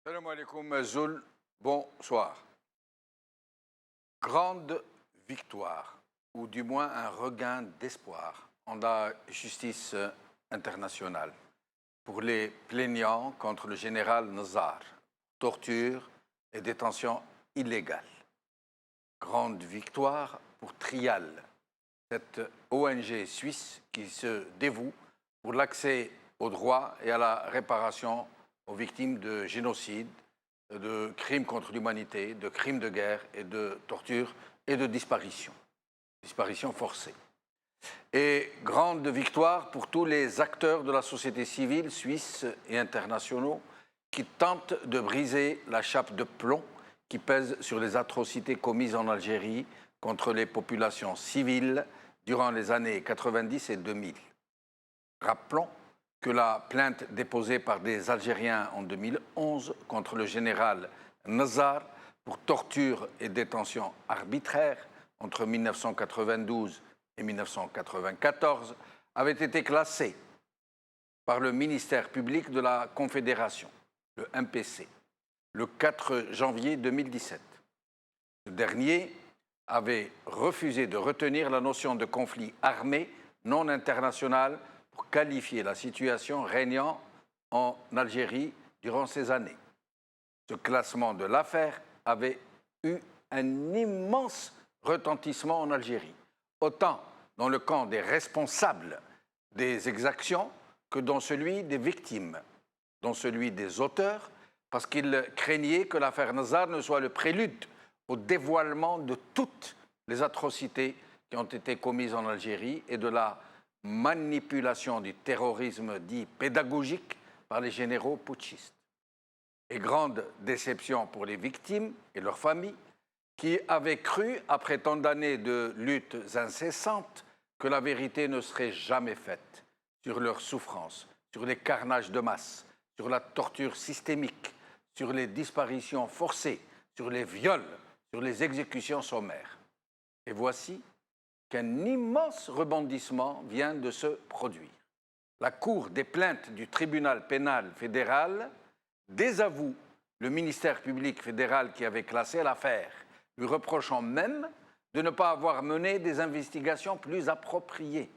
Salam alaikum Zoul, bonsoir. Grande victoire, ou du moins un regain d'espoir en la justice internationale pour les plaignants contre le général Nazar, torture et détention illégale. Grande victoire pour Trial, cette ONG suisse qui se dévoue pour l'accès aux droits et à la réparation aux victimes de génocide, de crimes contre l'humanité, de crimes de guerre et de torture et de disparition forcée. Et grande victoire pour tous les acteurs de la société civile suisse et internationaux qui tentent de briser la chape de plomb qui pèse sur les atrocités commises en Algérie contre les populations civiles durant les années 90 et 2000. Rappelons que la plainte déposée par des Algériens en 2011 contre le général Nazar pour torture et détention arbitraire entre 1992 et 1994 avait été classée par le ministère public de la Confédération, le MPC, le 4 janvier 2017. Ce dernier avait refusé de retenir la notion de conflit armé non international pour qualifier la situation régnant en Algérie durant ces années. Ce classement de l'affaire avait eu un immense retentissement en Algérie, autant dans le camp des responsables des exactions que dans celui des victimes, dans celui des auteurs, parce qu'ils craignaient que l'affaire Nazar ne soit le prélude au dévoilement de toutes les atrocités qui ont été commises en Algérie et de la manipulation du terrorisme dit pédagogique par les généraux putschistes. Et grande déception pour les victimes et leurs familles qui avaient cru, après tant d'années de luttes incessantes, que la vérité ne serait jamais faite sur leurs souffrances, sur les carnages de masse, sur la torture systémique, sur les disparitions forcées, sur les viols, sur les exécutions sommaires. Et voici qu'un immense rebondissement vient de se produire. La Cour des plaintes du tribunal pénal fédéral désavoue le ministère public fédéral qui avait classé l'affaire, lui reprochant même de ne pas avoir mené des investigations plus appropriées.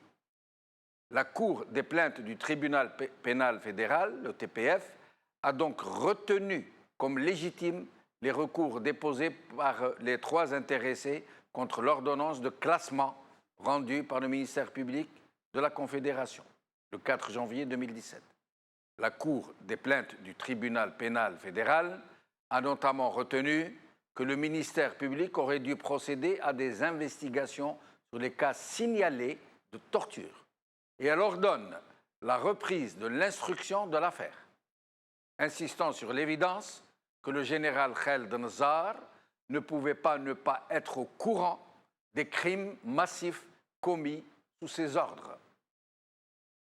La Cour des plaintes du tribunal pénal fédéral, le TPF, a donc retenu comme légitimes les recours déposés par les trois intéressés contre l'ordonnance de classement rendue par le ministère public de la Confédération, le 4 janvier 2017. La Cour des plaintes du tribunal pénal fédéral a notamment retenu que le ministère public aurait dû procéder à des investigations sur les cas signalés de torture. Et elle ordonne la reprise de l'instruction de l'affaire, insistant sur l'évidence que le général Khaled Nazar ne pouvait pas ne pas être au courant des crimes massifs commis sous ses ordres.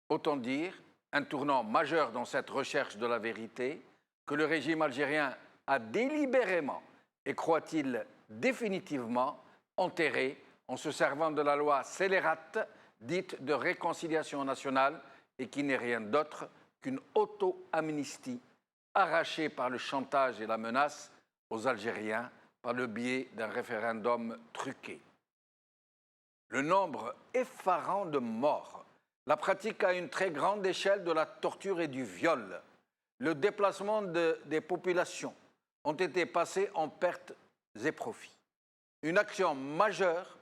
Autant dire un tournant majeur dans cette recherche de la vérité que le régime algérien a délibérément et croit-il définitivement enterré en se servant de la loi scélérate dite de réconciliation nationale et qui n'est rien d'autre qu'une auto-amnistie arrachée par le chantage et la menace aux Algériens par le biais d'un référendum truqué. Le nombre effarant de morts, la pratique à une très grande échelle de la torture et du viol, le déplacement des populations ont été passés en pertes et profits. Une action majeure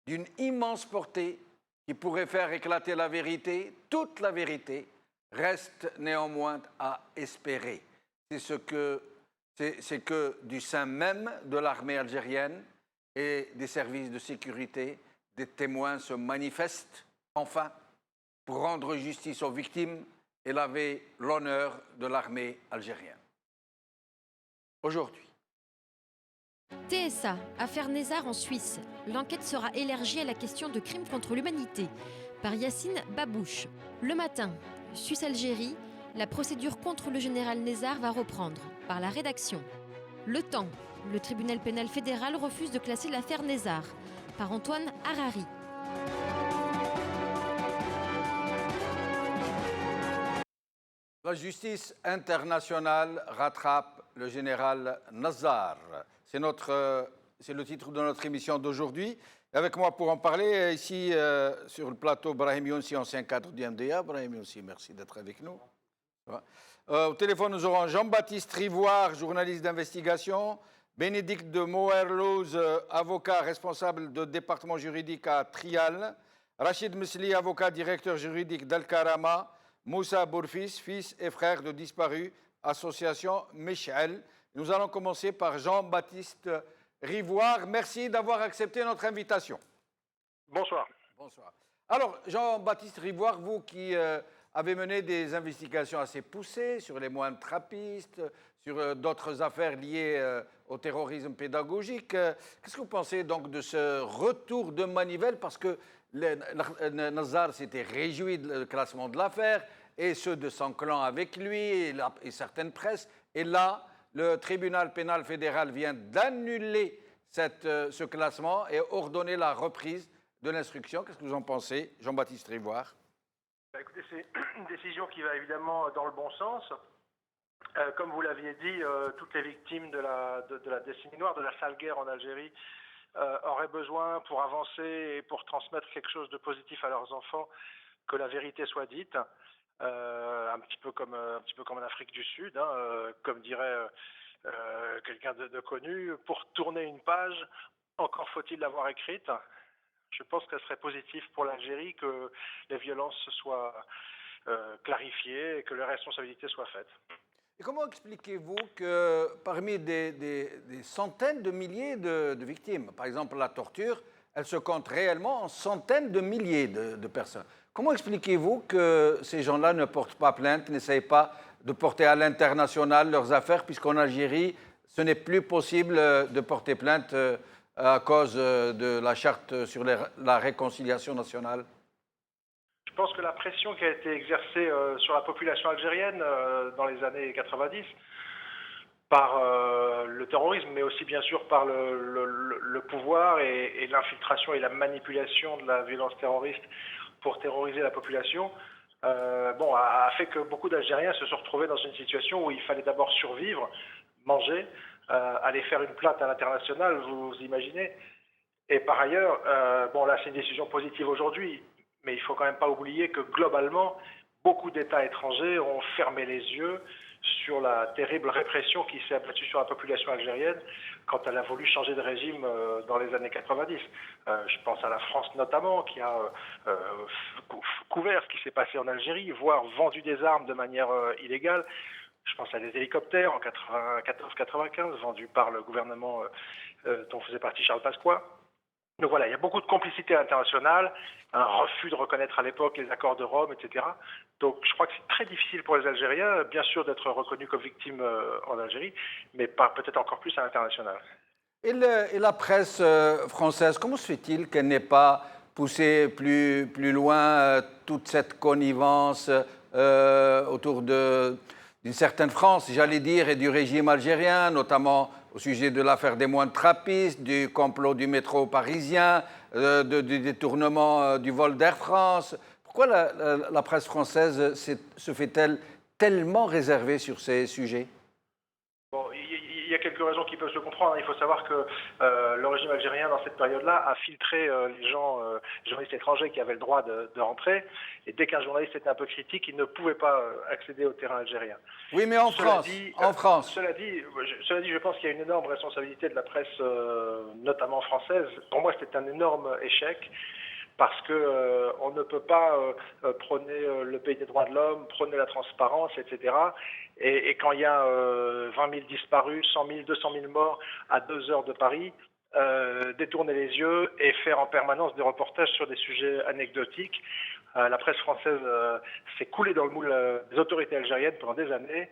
d'une immense portée qui pourrait faire éclater la vérité, toute la vérité, reste néanmoins à espérer. C'est que du sein même de l'armée algérienne et des services de sécurité, des témoins se manifestent enfin pour rendre justice aux victimes et laver l'honneur de l'armée algérienne. Aujourd'hui. TSA, affaire Nazar en Suisse. L'enquête sera élargie à la question de crimes contre l'humanité par Yacine Babouche. Le matin, Suisse-Algérie, la procédure contre le général Nazar va reprendre par la rédaction. Le temps, le tribunal pénal fédéral refuse de classer l'affaire Nazar par Antoine Harari. La justice internationale rattrape le général Nazar. C'est le titre de notre émission d'aujourd'hui. Avec moi pour en parler, ici sur le plateau, Brahim Younsi, ancien cadre du MDA. Brahim Younsi, merci d'être avec nous. Au téléphone, nous aurons Jean-Baptiste Rivoire, journaliste d'investigation, Bénédicte de Moerloz, avocat responsable de département juridique à Trial, Rachid Mesli, avocat directeur juridique d'Al-Karama, Moussa Bourfis, fils et frère de disparus, association Michel. Nous allons commencer par Jean-Baptiste Rivoire. Merci d'avoir accepté notre invitation. Bonsoir. Bonsoir. Alors, Jean-Baptiste Rivoire, vous qui avez mené des investigations assez poussées sur les moines trappistes, sur d'autres affaires liées au terrorisme pédagogique, qu'est-ce que vous pensez donc de ce retour de manivelle? Parce que Nazar s'était réjoui du classement de l'affaire, et ceux de son clan avec lui, et certaines presses. Et là, le tribunal pénal fédéral vient d'annuler ce classement et ordonner la reprise de l'instruction. Qu'est-ce que vous en pensez, Jean-Baptiste Rivoire? Écoutez, c'est une décision qui va évidemment dans le bon sens. Comme vous l'aviez dit, toutes les victimes de la décennie noire, de la sale guerre en Algérie, auraient besoin, pour avancer et pour transmettre quelque chose de positif à leurs enfants, que la vérité soit dite. Un petit peu comme en Afrique du Sud, hein, comme dirait quelqu'un de connu, pour tourner une page, encore faut-il l'avoir écrite. Je pense que ce serait positif pour l'Algérie que les violences soient clarifiées et que les responsabilités soient faites. Et comment expliquez-vous que parmi des centaines de milliers de victimes, par exemple la torture, elle se compte réellement en centaines de milliers de personnes? Comment expliquez-vous que ces gens-là ne portent pas plainte, n'essayent pas de porter à l'international leurs affaires, puisqu'en Algérie, ce n'est plus possible de porter plainte à cause de la charte sur la réconciliation nationale? Je pense que la pression qui a été exercée sur la population algérienne dans les années 90 par le terrorisme, mais aussi bien sûr par le pouvoir et l'infiltration et la manipulation de la violence terroriste pour terroriser la population, a fait que beaucoup d'Algériens se sont retrouvés dans une situation où il fallait d'abord survivre, manger, aller faire une plainte à l'international, vous imaginez. Et par ailleurs, là c'est une décision positive aujourd'hui, mais il ne faut quand même pas oublier que globalement, beaucoup d'États étrangers ont fermé les yeux sur la terrible répression qui s'est abattue sur la population algérienne quand elle a voulu changer de régime dans les années 90. Je pense à la France notamment, qui a couvert ce qui s'est passé en Algérie, voire vendu des armes de manière illégale. Je pense à des hélicoptères en 94-95, vendus par le gouvernement dont faisait partie Charles Pasqua. Donc voilà, il y a beaucoup de complicité internationale, un refus de reconnaître à l'époque les accords de Rome, etc. Donc je crois que c'est très difficile pour les Algériens, bien sûr, d'être reconnus comme victimes en Algérie, mais peut-être encore plus à l'international. Et la presse française, comment se fait-il qu'elle n'ait pas poussé plus loin toute cette connivence autour d'une certaine France, j'allais dire, et du régime algérien, notamment au sujet de l'affaire des moines trappistes, du complot du métro parisien, du détournement du vol d'Air France? Pourquoi la presse française se fait-elle tellement réservée sur ces sujets? Bon, il y a quelques raisons qui peuvent se comprendre. Il faut savoir que le régime algérien, dans cette période-là, a filtré les journalistes étrangers qui avaient le droit de rentrer. Et dès qu'un journaliste était un peu critique, il ne pouvait pas accéder au terrain algérien. Oui, mais en France. Cela dit, je pense qu'il y a une énorme responsabilité de la presse, notamment française. Pour moi, c'est un énorme échec. Parce que on ne peut pas prôner le pays des droits de l'homme, prôner la transparence, etc. Et quand il y a 20 000 disparus, 100 000, 200 000 morts à 2 heures de Paris, détourner les yeux et faire en permanence des reportages sur des sujets anecdotiques. La presse française s'est coulée dans le moule des autorités algériennes pendant des années.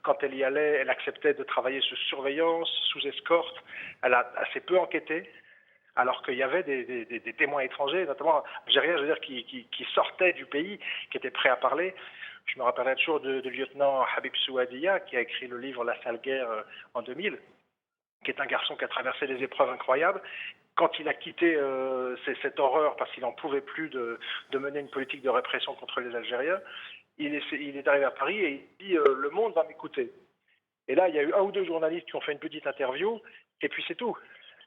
Quand elle y allait, elle acceptait de travailler sous surveillance, sous escorte. Elle a assez peu enquêté. Alors qu'il y avait des témoins étrangers, notamment algériens, je veux dire, qui sortaient du pays, qui étaient prêts à parler. Je me rappellerai toujours du lieutenant Habib Souadia, qui a écrit le livre La sale guerre en 2000, qui est un garçon qui a traversé des épreuves incroyables. Quand il a quitté cette horreur, parce qu'il n'en pouvait plus de mener une politique de répression contre les Algériens, il est arrivé à Paris et il dit « Le monde va m'écouter ». Et là, il y a eu un ou deux journalistes qui ont fait une petite interview, et puis c'est tout.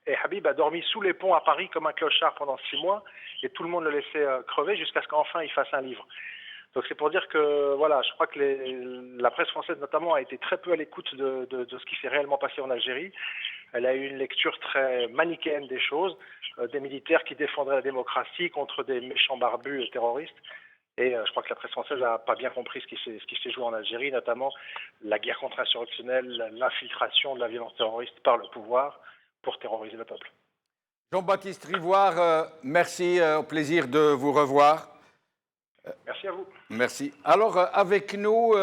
Et Habib a dormi sous les ponts à Paris comme un clochard pendant 6 mois, et tout le monde le laissait crever jusqu'à ce qu'enfin il fasse un livre. Donc c'est pour dire que voilà, je crois que la presse française notamment a été très peu à l'écoute de ce qui s'est réellement passé en Algérie. Elle a eu une lecture très manichéenne des choses, des militaires qui défendraient la démocratie contre des méchants barbus terroristes. Et je crois que la presse française n'a pas bien compris ce qui s'est joué en Algérie, notamment la guerre contre-insurrectionnelle, l'infiltration de la violence terroriste par le pouvoir pour terroriser le peuple. Jean-Baptiste Rivoire, merci, au plaisir de vous revoir. Merci à vous. Merci. Alors, avec nous,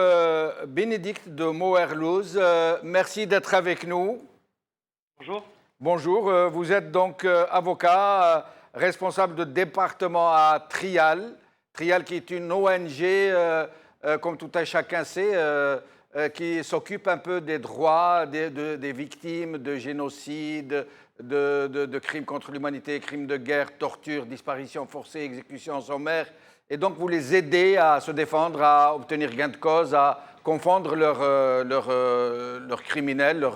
Bénédicte de Moerloos, merci d'être avec nous. Bonjour. Bonjour, vous êtes donc avocat, responsable de département à Trial. Trial qui est une ONG, comme tout un chacun sait, qui s'occupe un peu des droits des victimes de génocide, de crimes contre l'humanité, crimes de guerre, torture, disparition forcée, exécution sommaire. Et donc vous les aidez à se défendre, à obtenir gain de cause, à confondre leurs criminels,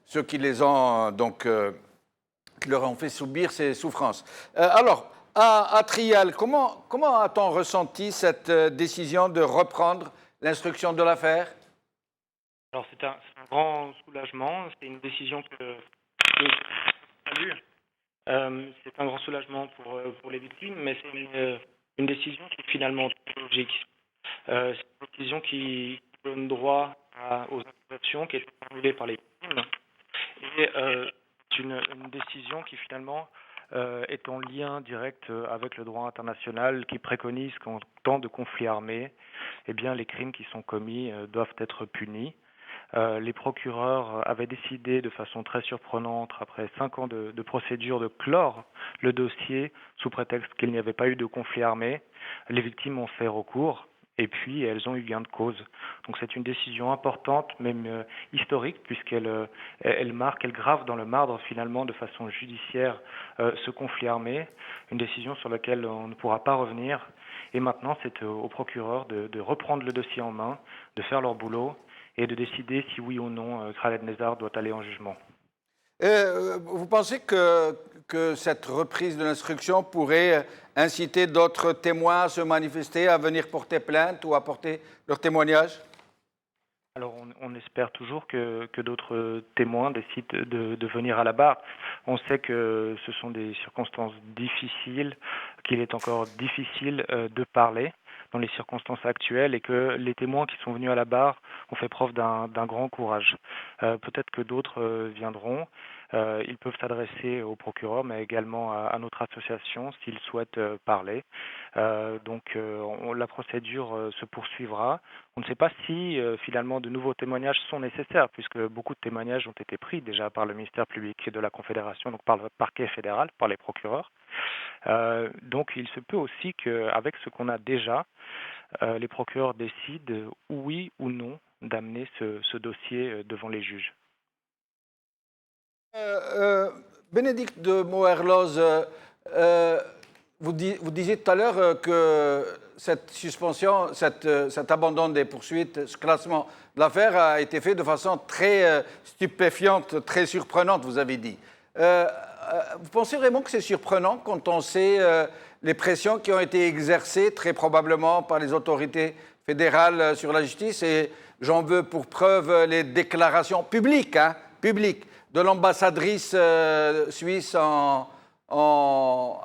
ceux qui les ont donc qui leur ont fait subir ces souffrances. Alors, à Trial, comment a-t-on ressenti cette décision de reprendre l'instruction de l'affaire? Alors c'est un grand soulagement, c'est une décision que c'est un grand soulagement pour les victimes, mais c'est une décision qui est finalement logique. C'est une décision qui donne droit aux accusations qui étaient formulées par les victimes, et c'est une décision qui finalement est en lien direct avec le droit international qui préconise qu'en temps de conflit armé, eh bien, les crimes qui sont commis doivent être punis. Les procureurs avaient décidé de façon très surprenante, après 5 ans de procédure, de clore le dossier sous prétexte qu'il n'y avait pas eu de conflit armé. Les victimes ont fait recours et puis elles ont eu gain de cause. Donc c'est une décision importante, même historique, puisqu'elle marque, elle grave dans le marbre finalement de façon judiciaire ce conflit armé, une décision sur laquelle on ne pourra pas revenir. Et maintenant c'est aux procureurs de reprendre le dossier en main, de faire leur boulot et de décider si oui ou non Khaled Nezzar doit aller en jugement. Vous pensez que cette reprise de l'instruction pourrait inciter d'autres témoins à se manifester, à venir porter plainte ou à porter leur témoignage? Alors on espère toujours que d'autres témoins décident de venir à la barre. On sait que ce sont des circonstances difficiles, qu'il est encore difficile de parler dans les circonstances actuelles et que les témoins qui sont venus à la barre ont fait preuve d'un grand courage. Peut-être que d'autres viendront. Ils peuvent s'adresser au procureur, mais également à notre association s'ils souhaitent parler. Donc la procédure se poursuivra. On ne sait pas si finalement de nouveaux témoignages sont nécessaires, puisque beaucoup de témoignages ont été pris déjà par le ministère public de la Confédération, donc par le parquet fédéral, par les procureurs. Donc il se peut aussi qu'avec ce qu'on a déjà, les procureurs décident oui ou non d'amener ce dossier devant les juges. Bénédicte de Moerloos, vous disiez tout à l'heure que cette suspension, cet abandon des poursuites, ce classement de l'affaire a été fait de façon très stupéfiante, très surprenante, vous avez dit. Vous pensez vraiment que c'est surprenant quand on sait les pressions qui ont été exercées très probablement par les autorités fédérales sur la justice? Et j'en veux pour preuve les déclarations publiques, publiques de l'ambassadrice suisse à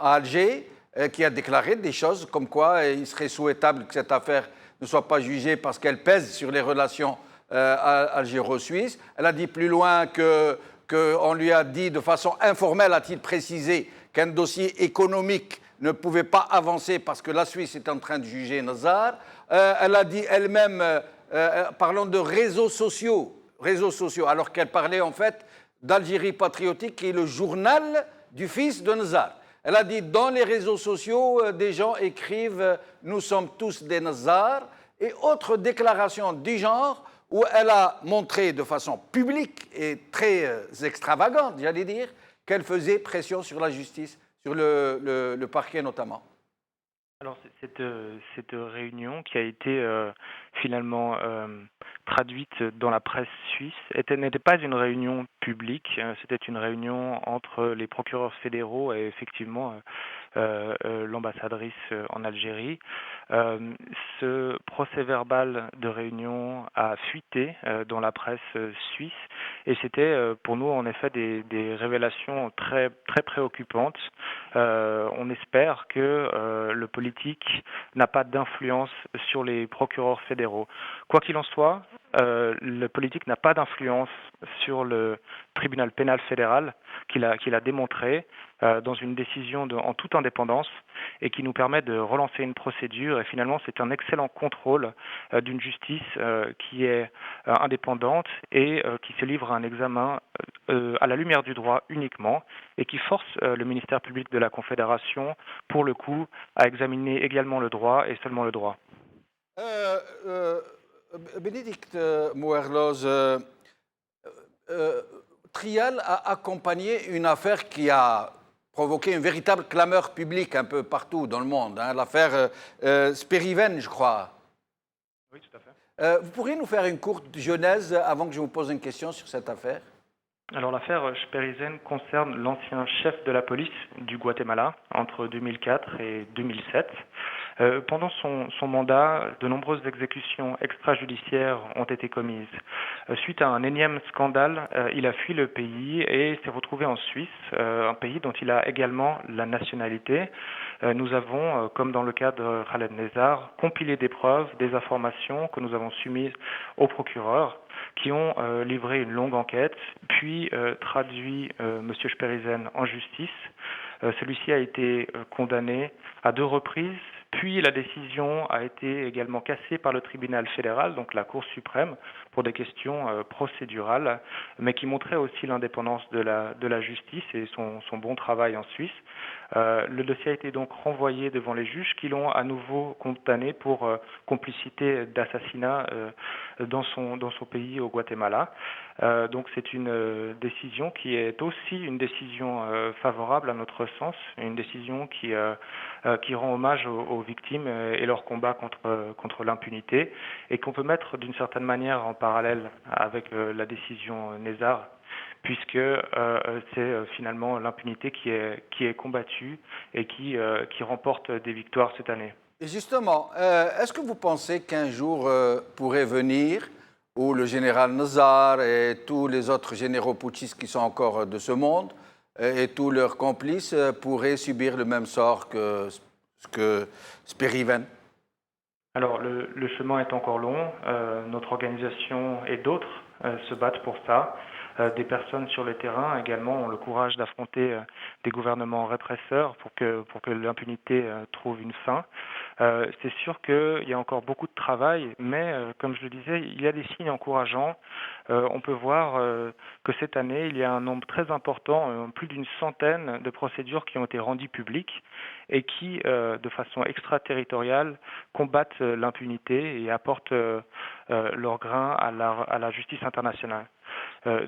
Alger, qui a déclaré des choses comme quoi il serait souhaitable que cette affaire ne soit pas jugée parce qu'elle pèse sur les relations algéro-suisses. Elle a dit plus loin qu'on lui a dit de façon informelle, a-t-il précisé, qu'un dossier économique ne pouvait pas avancer parce que la Suisse est en train de juger Nezzar. Elle a dit elle-même, parlant de réseaux sociaux, alors qu'elle parlait en fait d'Algérie patriotique, qui est le journal du fils de Nezzar. Elle a dit, dans les réseaux sociaux, des gens écrivent « Nous sommes tous des Nezzar » et autres déclarations du genre où elle a montré de façon publique et très extravagante, j'allais dire, qu'elle faisait pression sur la justice, sur le parquet notamment. Alors, cette réunion qui a été finalement traduite dans la presse suisse n'était pas une réunion publique, c'était une réunion entre les procureurs fédéraux et effectivement l'ambassadrice en Algérie. Ce procès-verbal de réunion a fuité dans la presse suisse et c'était pour nous en effet des révélations très, très préoccupantes. On espère que le politique n'a pas d'influence sur les procureurs fédéraux. Quoi qu'il en soit, le politique n'a pas d'influence sur le tribunal pénal fédéral qu'il a démontré dans une décision en toute indépendance et qui nous permet de relancer une procédure. Et finalement, c'est un excellent contrôle d'une justice qui est indépendante et qui se livre à un examen à la lumière du droit uniquement et qui force le ministère public de la Confédération, pour le coup, à examiner également le droit et seulement le droit. Bénédicte Moerloz, Trial a accompagné une affaire qui a provoqué une véritable clameur publique un peu partout dans le monde, hein, l'affaire Speriven, je crois. Oui, tout à fait. Vous pourriez nous faire une courte genèse avant que je vous pose une question sur cette affaire? Alors l'affaire Speriven concerne l'ancien chef de la police du Guatemala entre 2004 et 2007. Pendant son mandat, de nombreuses exécutions extrajudiciaires ont été commises. Suite à un énième scandale, il a fui le pays et s'est retrouvé en Suisse, un pays dont il a également la nationalité. Nous avons, comme dans le cas de Khaled Nezar, compilé des preuves, des informations que nous avons soumises aux procureurs qui ont livré une longue enquête, puis traduit M. Speriven en justice. Celui-ci a été condamné à 2 reprises, puis la décision a été également cassée par le tribunal fédéral, donc la Cour suprême, pour des questions procédurales, mais qui montraient aussi l'indépendance de la justice et son bon travail en Suisse. Le dossier a été donc renvoyé devant les juges qui l'ont à nouveau condamné pour complicité d'assassinat dans son pays au Guatemala. Donc c'est une décision qui est aussi une décision favorable à notre sens, une décision qui rend hommage aux victimes et leur combat contre l'impunité et qu'on peut mettre d'une certaine manière en parallèle avec la décision Nezar, puisque c'est finalement l'impunité qui est combattue et qui remporte des victoires cette année. Et justement, est-ce que vous pensez qu'un jour pourrait venir où le général Nazar et tous les autres généraux putschistes qui sont encore de ce monde et tous leurs complices pourraient subir le même sort que Speriven? Alors, le chemin est encore long. Notre organisation et d'autres se battent pour ça. Des personnes sur le terrain également ont le courage d'affronter des gouvernements répresseurs pour que l'impunité trouve une fin. C'est sûr qu'il y a encore beaucoup de travail, mais comme je le disais, il y a des signes encourageants. On peut voir que cette année, il y a un nombre très important, plus d'une centaine de procédures qui ont été rendues publiques et qui, de façon extraterritoriale, combattent l'impunité et apportent leur grain à la justice internationale.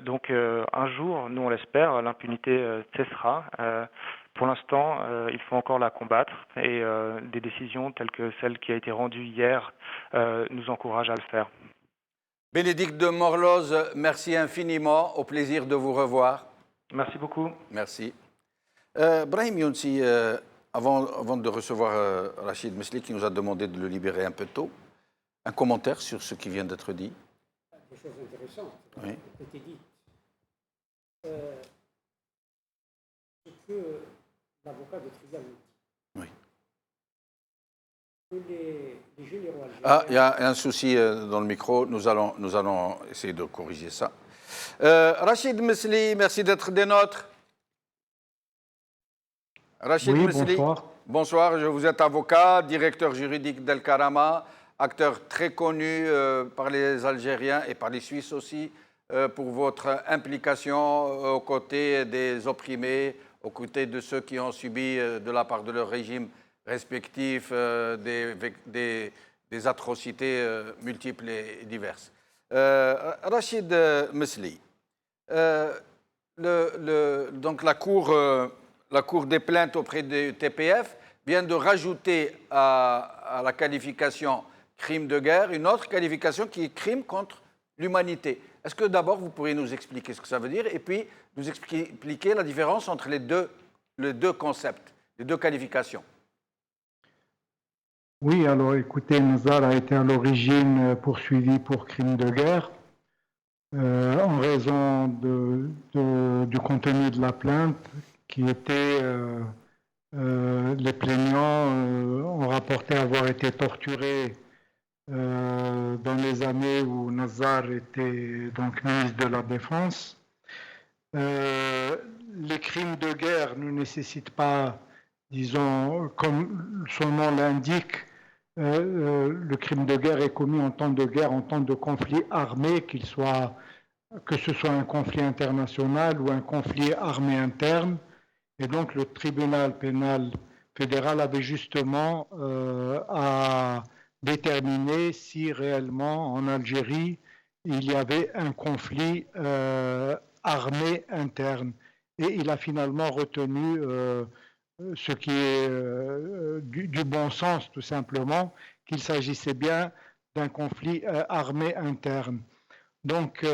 Donc un jour, nous on l'espère, l'impunité cessera. Pour l'instant, il faut encore la combattre et des décisions telles que celle qui a été rendue hier nous encouragent à le faire. Bénédicte de Moerloz, merci infiniment. Au plaisir de vous revoir. Merci beaucoup. Merci. Brahim Younsi, avant de recevoir Rachid Mesli qui nous a demandé de le libérer un peu tôt, un commentaire sur ce qui vient d'être dit? Des choses intéressantes oui. ont été dites. Ce que l'avocat de Trial dit. Oui. Que les généraux algériens... Ah, il y a un souci dans le micro. Nous allons essayer de corriger ça. Rachid Mesli, merci d'être des nôtres. Rachid oui, Mesli. Bonsoir. Bonsoir, vous êtes avocat, directeur juridique d'El Karama, acteur très connu par les Algériens et par les Suisses aussi, pour votre implication aux côtés des opprimés, aux côtés de ceux qui ont subi de la part de leur régime respectif des atrocités multiples et diverses. Rachid Mesli, donc la cour des plaintes auprès du TPF vient de rajouter à la qualification crime de guerre une autre qualification qui est crime contre l'humanité. Est-ce que d'abord vous pourriez nous expliquer ce que ça veut dire et puis nous expliquer la différence entre les deux concepts, les deux qualifications? Oui, alors écoutez, Nazar a été à l'origine poursuivi pour crime de guerre en raison du contenu de la plainte qui était les plaignants ont rapporté avoir été torturés dans les années où Nazar était donc ministre de la Défense. Les crimes de guerre ne nécessitent pas, disons, comme son nom l'indique, le crime de guerre est commis en temps de guerre, en temps de conflit armé, que ce soit un conflit international ou un conflit armé interne. Et donc le tribunal pénal fédéral avait justement à déterminer si réellement en Algérie il y avait un conflit armé interne. Et il a finalement retenu ce qui est du bon sens tout simplement, qu'il s'agissait bien d'un conflit armé interne. Donc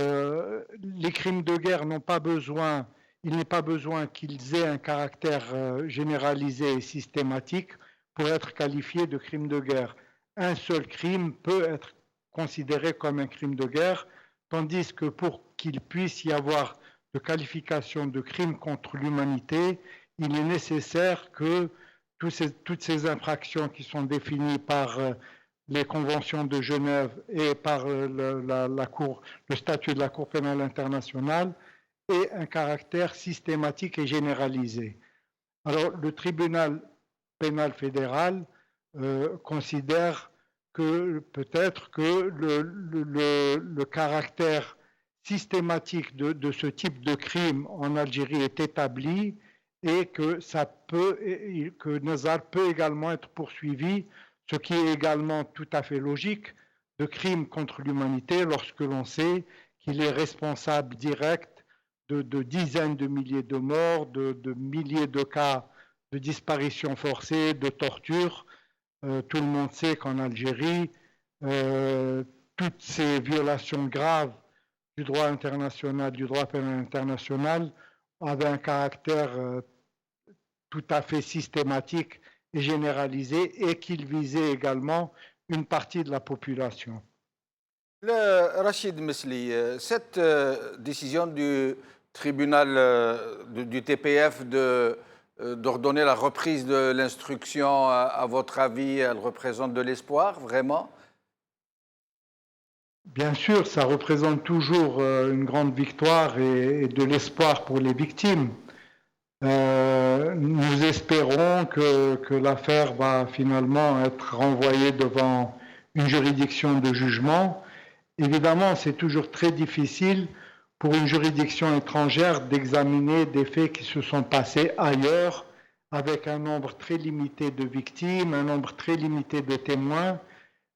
les crimes de guerre n'ont pas besoin, il n'est pas besoin qu'ils aient un caractère généralisé et systématique pour être qualifiés de crimes de guerre. Un seul crime peut être considéré comme un crime de guerre, tandis que pour qu'il puisse y avoir de qualification de crime contre l'humanité, il est nécessaire que toutes ces infractions qui sont définies par les conventions de Genève et par le statut de la Cour pénale internationale aient un caractère systématique et généralisé. Alors, le tribunal pénal fédéral considère que peut-être que le caractère systématique de ce type de crime en Algérie est établi et que Nazar peut également être poursuivi, ce qui est également tout à fait logique, de crimes contre l'humanité lorsque l'on sait qu'il est responsable direct de dizaines de milliers de morts, de milliers de cas de disparition forcée, de torture. Tout le monde sait qu'en Algérie, toutes ces violations graves du droit international, du droit pénal international, avaient un caractère tout à fait systématique et généralisé et qu'il visait également une partie de la population. Rachid Mesli, cette décision du tribunal du TPF d'ordonner la reprise de l'instruction, à votre avis, elle représente de l'espoir, vraiment? Bien sûr, ça représente toujours une grande victoire et de l'espoir pour les victimes. Nous espérons que l'affaire va finalement être renvoyée devant une juridiction de jugement. Évidemment, c'est toujours très difficile pour une juridiction étrangère d'examiner des faits qui se sont passés ailleurs, avec un nombre très limité de victimes, un nombre très limité de témoins.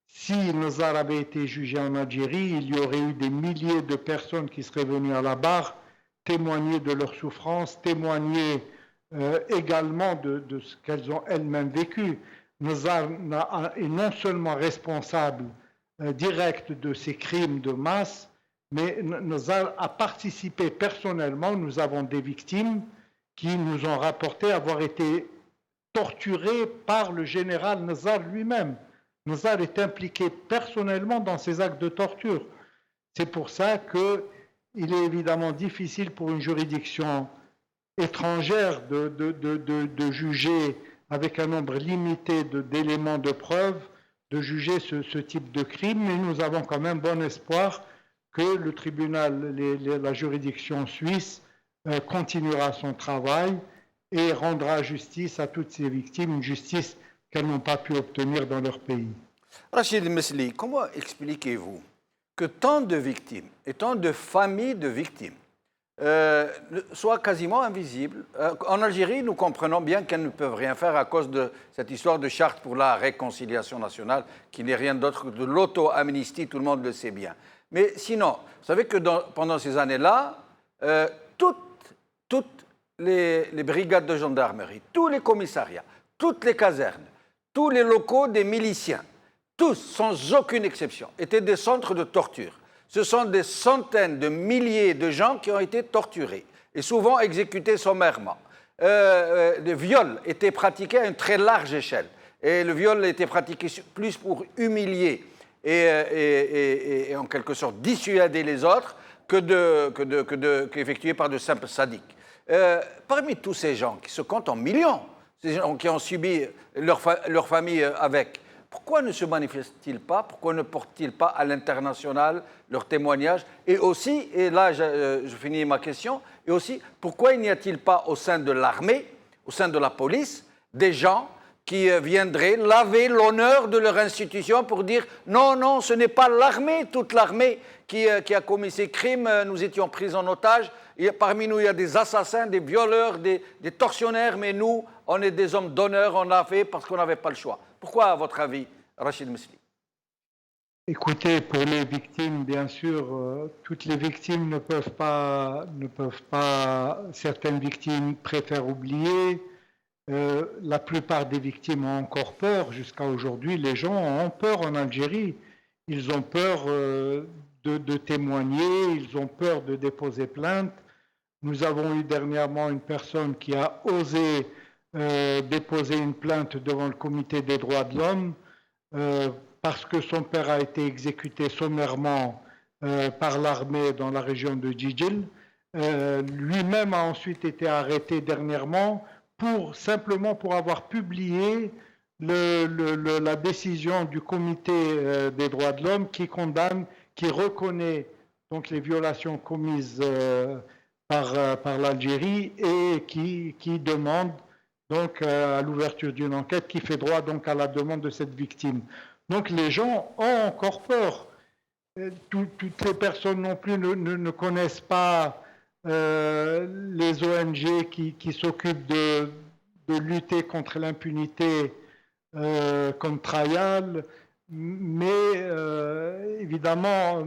Si Nazar avait été jugé en Algérie, il y aurait eu des milliers de personnes qui seraient venues à la barre témoigner de leurs souffrances, témoigner également de ce qu'elles ont elles-mêmes vécu. Nazar est non seulement responsable direct de ces crimes de masse, mais Nazar a participé personnellement. Nous avons des victimes qui nous ont rapporté avoir été torturées par le général Nazar lui-même. Nazar est impliqué personnellement dans ces actes de torture. C'est pour ça qu'il est évidemment difficile pour une juridiction étrangère de juger avec un nombre limité d'éléments de preuve, de juger ce type de crime, mais nous avons quand même bon espoir que le tribunal, la juridiction suisse continuera son travail et rendra justice à toutes ces victimes, une justice qu'elles n'ont pas pu obtenir dans leur pays. Rachid Mesli, comment expliquez-vous que tant de victimes et tant de familles de victimes soient quasiment invisibles? En Algérie, nous comprenons bien qu'elles ne peuvent rien faire à cause de cette histoire de charte pour la réconciliation nationale, qui n'est rien d'autre que de l'auto-amnistie, tout le monde le sait bien. Mais sinon, vous savez que pendant ces années-là, toutes les brigades de gendarmerie, tous les commissariats, toutes les casernes, tous les locaux des miliciens, tous, sans aucune exception, étaient des centres de torture. Ce sont des centaines de milliers de gens qui ont été torturés et souvent exécutés sommairement. Le viol était pratiqué à une très large échelle. Et le viol était pratiqué plus pour humilier et en quelque sorte dissuader les autres qu'effectué par de simples sadiques. Parmi tous ces gens qui se comptent en millions, ces gens qui ont subi leur famille avec, pourquoi ne se manifestent-ils pas? Pourquoi ne portent-ils pas à l'international leurs témoignages? Et aussi, et là je finis ma question, et aussi, pourquoi n'y a-t-il pas au sein de l'armée, au sein de la police, des gens qui viendraient laver l'honneur de leur institution pour dire non, non, ce n'est pas l'armée, toute l'armée qui a commis ces crimes, nous étions pris en otage, et parmi nous il y a des assassins, des violeurs, des tortionnaires, mais nous, on est des hommes d'honneur, on l'a fait parce qu'on n'avait pas le choix. Pourquoi, à votre avis, Rachid Mesli? Écoutez, pour les victimes, bien sûr, toutes les victimes ne peuvent pas, certaines victimes préfèrent oublier. La plupart des victimes ont encore peur. Jusqu'à aujourd'hui, les gens ont peur en Algérie. Ils ont peur de témoigner, ils ont peur de déposer plainte. Nous avons eu dernièrement une personne qui a osé déposer une plainte devant le comité des droits de l'homme parce que son père a été exécuté sommairement par l'armée dans la région de Djidjil. Lui-même a ensuite été arrêté dernièrement simplement pour avoir publié la décision du comité des droits de l'homme qui condamne, qui reconnaît donc les violations commises par l'Algérie et qui demande donc à l'ouverture d'une enquête qui fait droit donc à la demande de cette victime. Donc les gens ont encore peur. Toutes les personnes non plus ne connaissent pas les ONG qui s'occupent de lutter contre l'impunité comme Trial, mais évidemment,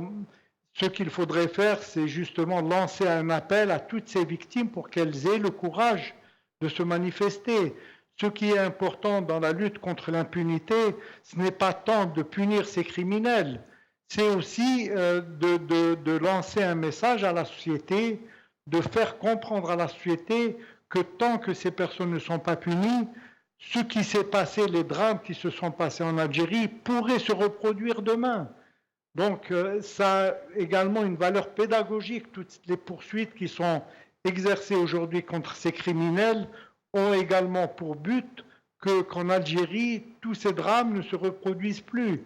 ce qu'il faudrait faire, c'est justement lancer un appel à toutes ces victimes pour qu'elles aient le courage de se manifester. Ce qui est important dans la lutte contre l'impunité, ce n'est pas tant de punir ces criminels, c'est aussi de lancer un message à la société, de faire comprendre à la société que tant que ces personnes ne sont pas punies, ce qui s'est passé, les drames qui se sont passés en Algérie pourraient se reproduire demain. Donc ça a également une valeur pédagogique. Toutes les poursuites qui sont exercées aujourd'hui contre ces criminels ont également pour but qu'en Algérie, tous ces drames ne se reproduisent plus.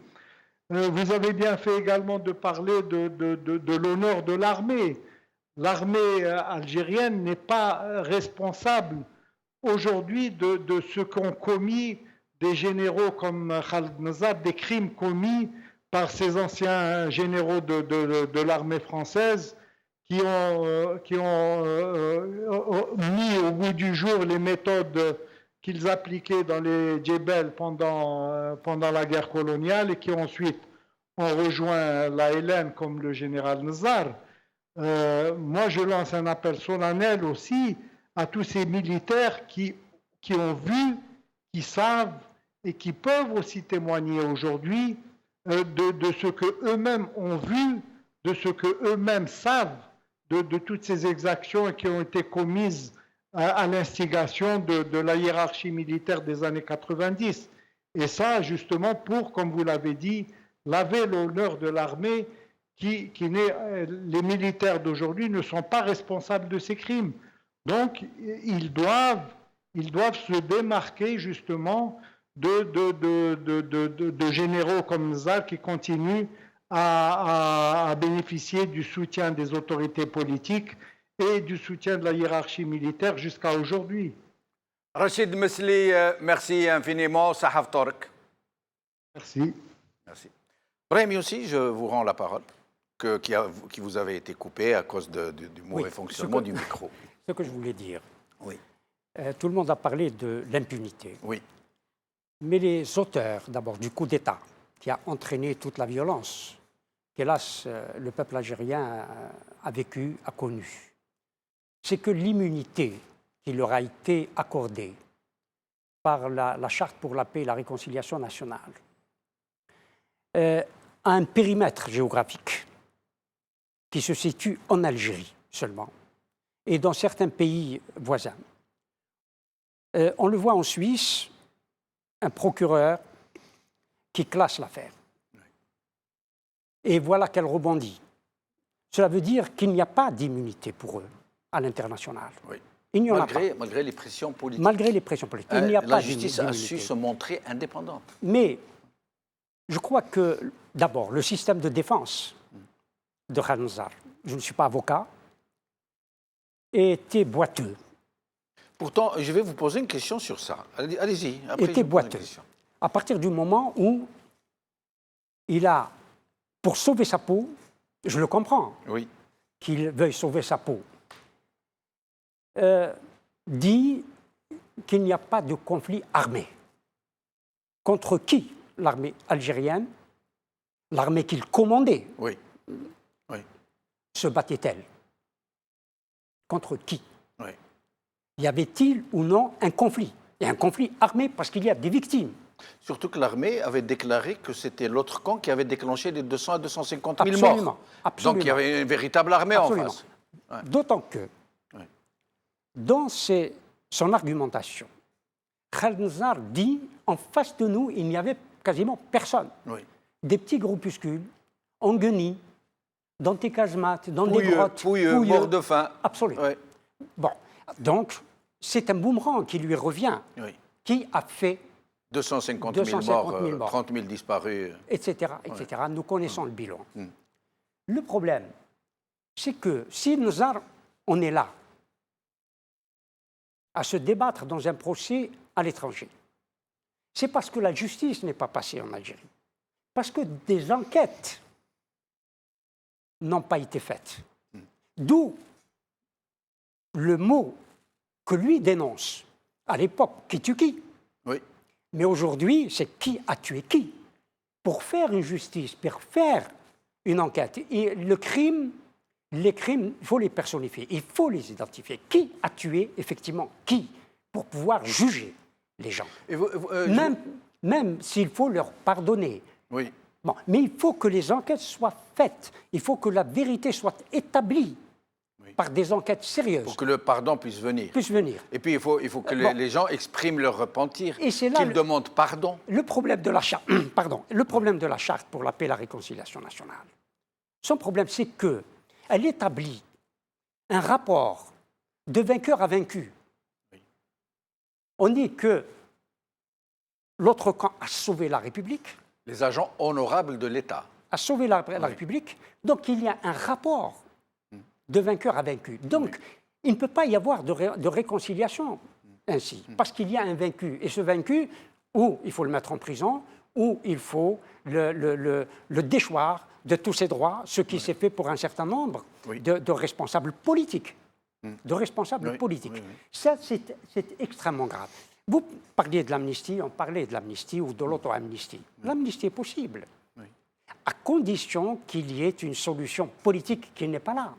Vous avez bien fait également de parler de l'honneur de l'armée. L'armée algérienne n'est pas responsable aujourd'hui de ce qu'ont commis des généraux comme Khaled Nazar, des crimes commis par ces anciens généraux de l'armée française qui ont mis au goût du jour les méthodes qu'ils appliquaient dans les djebels pendant la guerre coloniale et qui ensuite ont rejoint la LN comme le général Nazar. Moi, je lance un appel solennel aussi à tous ces militaires qui ont vu, qui savent et qui peuvent aussi témoigner aujourd'hui de ce qu'eux-mêmes ont vu, de ce qu'eux-mêmes savent de toutes ces exactions qui ont été commises à l'instigation de la hiérarchie militaire des années 90. Et ça, justement, pour, comme vous l'avez dit, laver l'honneur de l'armée les militaires d'aujourd'hui ne sont pas responsables de ces crimes. Donc, ils doivent se démarquer justement de généraux comme Nazar qui continuent à bénéficier du soutien des autorités politiques et du soutien de la hiérarchie militaire jusqu'à aujourd'hui. Rachid Mesli, merci infiniment. Sahaf Tork. Merci. Merci. Brahim Youssi, je vous rends la parole, qui vous avait été coupée à cause du mauvais fonctionnement du micro. Ce que je voulais dire. Oui. Tout le monde a parlé de l'impunité. Oui. Mais les auteurs, d'abord, du coup d'État, qui a entraîné toute la violence qu'hélas, le peuple algérien a vécu, a connu, c'est que l'immunité qui leur a été accordée par la Charte pour la paix et la réconciliation nationale, a un périmètre géographique qui se situe en Algérie seulement et dans certains pays voisins. On le voit en Suisse, un procureur qui classe l'affaire. Et voilà qu'elle rebondit. Cela veut dire qu'il n'y a pas d'immunité pour eux à l'international. Oui. Il n'y en a pas. Malgré les pressions politiques. Malgré les pressions politiques. Il n'y a la pas justice a d'immunité. su se montrer indépendante. Mais je crois que, d'abord, le système de défense de Khanzar, je ne suis pas avocat, était boiteux. Pourtant, je vais vous poser une question sur ça. Allez-y. Après, Était boiteux. À partir du moment où il a, pour sauver sa peau, je le comprends, Oui. qu'il veuille sauver sa peau, dit qu'il n'y a pas de conflit armé. Contre qui l'armée algérienne, l'armée qu'il commandait, Oui. se battait-elle? Contre qui? Oui. Y avait-il ou non un conflit? Et un conflit armé parce qu'il y a des victimes. Surtout que l'armée avait déclaré que c'était l'autre camp qui avait déclenché les 200 à 250 000 morts. Absolument. Donc il y avait une véritable armée Absolument. en face. Ouais. D'autant que, dans son argumentation, Khanzar dit, en face de nous, il n'y avait quasiment personne. Oui. Des petits groupuscules, en guenilles, dans des casemates, dans des grottes. Pouilleux, morts de faim. Absolument. Oui. Bon, donc, c'est un boomerang qui lui revient, Oui. qui a fait 250 000 morts, 30 000 disparus. etc., etc. Nous connaissons le bilan. Mm. Le problème, c'est que si nous on est là à se débattre dans un procès à l'étranger, c'est parce que la justice n'est pas passée en Algérie, parce que des enquêtes n'ont pas été faites. D'où le mot que lui dénonce à l'époque, qui tue qui? Oui. Mais aujourd'hui, c'est qui a tué qui? Pour faire une justice, pour faire une enquête. Et les crimes, il faut les personnifier, il faut les identifier. Qui a tué effectivement qui? Pour pouvoir juger les gens. Et Même s'il faut leur pardonner. Oui. Bon, mais il faut que les enquêtes soient faites. Il faut que la vérité soit établie par des enquêtes sérieuses. Pour que le pardon puisse venir. Et puis il faut que les gens expriment leur repentir, qu'ils demandent pardon. Le problème de la charte, le problème de la charte pour la paix et la réconciliation nationale, son problème, c'est qu'elle établit un rapport de vainqueur à vaincu. On dit que l'autre camp a sauvé la République. Les agents honorables de l'État. A sauvé la République. Donc il y a un rapport de vainqueur à vaincu. Donc il ne peut pas y avoir de réconciliation ainsi, parce qu'il y a un vaincu. Et ce vaincu, ou il faut le mettre en prison, ou il faut le déchoir de tous ses droits, ce qui s'est fait pour un certain nombre de responsables politiques. Ça, c'est extrêmement grave. Vous parliez de l'amnistie, on parlait de l'amnistie ou de l'auto-amnistie. L'amnistie est possible, à condition qu'il y ait une solution politique qui n'est pas là.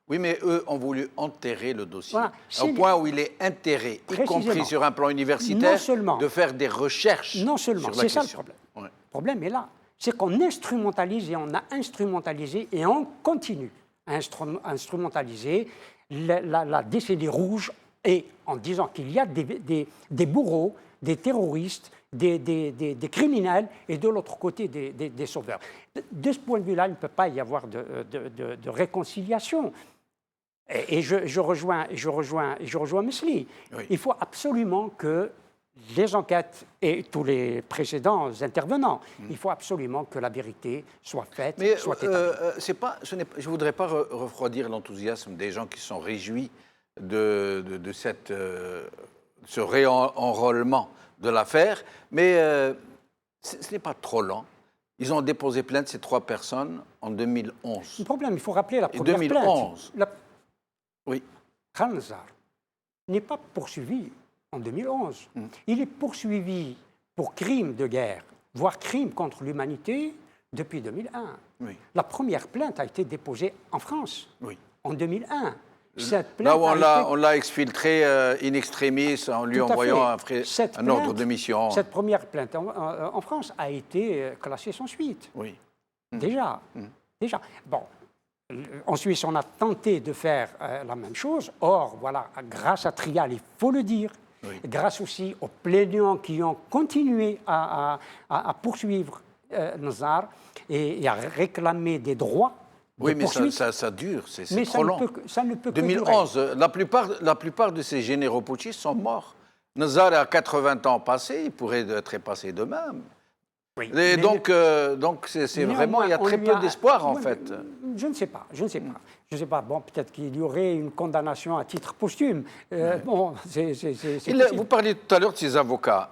Oui, mais eux ont voulu enterrer le dossier, voilà. Au point où il est enterré, y compris sur un plan universitaire, de faire des recherches sur la question. Non seulement, c'est ça le problème. Le problème est là. C'est qu'on instrumentalise et on a instrumentalisé et on continue à instrumentaliser la décennie rouge et en disant qu'il y a des bourreaux, des terroristes, des criminels et de l'autre côté des sauveurs. De ce point de vue-là, il ne peut pas y avoir de réconciliation. Et je rejoins Mesli. Oui. Il faut absolument que les enquêtes et tous les précédents intervenants, il faut absolument que la vérité soit faite, soit établie. Je ne voudrais pas refroidir l'enthousiasme des gens qui sont réjouis de ce réenrôlement de l'affaire, mais ce n'est pas trop lent. Ils ont déposé plainte, ces 3 personnes, en 2011. Le problème, il faut rappeler la première 2011. plainte. Oui. Khanzar n'est pas poursuivi en 2011. Il est poursuivi pour crime de guerre, voire crime contre l'humanité, depuis 2001. Oui. La première plainte a été déposée en France, en 2001. Cette plainte Là où a été- on l'a exfiltré in extremis en lui Tout à envoyant fait. un ordre de mission. Cette première plainte en France a été classée sans suite. Oui. Déjà. Déjà. Bon. En Suisse, on a tenté de faire la même chose. Or, voilà, grâce à Trial, il faut le dire, grâce aussi aux plaignants qui ont continué à poursuivre Nazar et à réclamer des droits. Oui, mais poursuite. ça dure, c'est Mais trop long. Ça ne peut que durer. 2011, la plupart de ces généraux putschistes sont morts. Nazar a 80 ans passés, il pourrait être passé demain. Oui. Et Mais- donc c'est vraiment, il y a Néanmoins, très on lui peu a- d'espoir, en Oui, fait. Je ne sais pas, je ne sais pas. Je ne sais pas. Bon, peut-être qu'il y aurait une condamnation à titre posthume. Bon, c'est possible. Vous parliez tout à l'heure de ses avocats.